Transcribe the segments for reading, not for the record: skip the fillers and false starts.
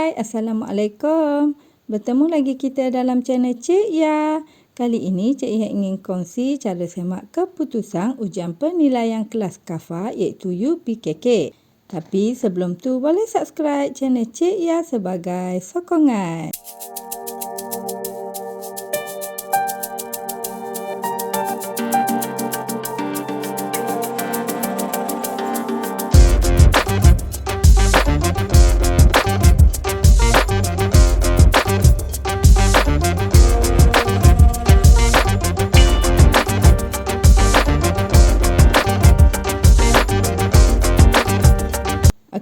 Hai, Assalamualaikum. Bertemu lagi kita dalam channel Cik Ya. Kali ini Cik Ya ingin kongsi cara semak keputusan ujian penilaian kelas KAFA iaitu UPKK. Tapi sebelum tu boleh subscribe channel Cik Ya sebagai sokongan.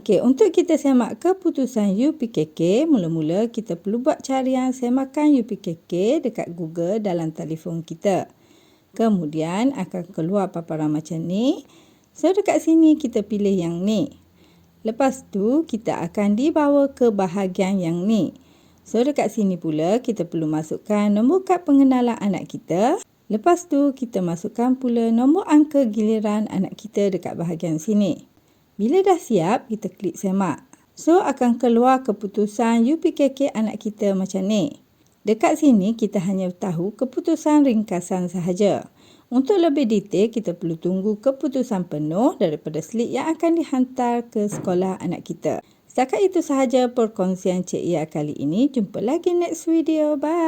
Okey, untuk kita semak keputusan UPKK, mula-mula kita perlu buat carian semakan UPKK dekat Google dalam telefon kita. Kemudian akan keluar paparan macam ni. So, dekat sini kita pilih yang ni. Lepas tu, kita akan dibawa ke bahagian yang ni. So, dekat sini pula kita perlu masukkan nombor kad pengenalan anak kita. Lepas tu, kita masukkan pula nombor angka giliran anak kita dekat bahagian sini. Bila dah siap, kita klik semak. So, akan keluar keputusan UPKK anak kita macam ni. Dekat sini, kita hanya tahu keputusan ringkasan sahaja. Untuk lebih detail, kita perlu tunggu keputusan penuh daripada slip yang akan dihantar ke sekolah anak kita. Setakat itu sahaja perkongsian Cik Ya kali ini. Jumpa lagi next video. Bye.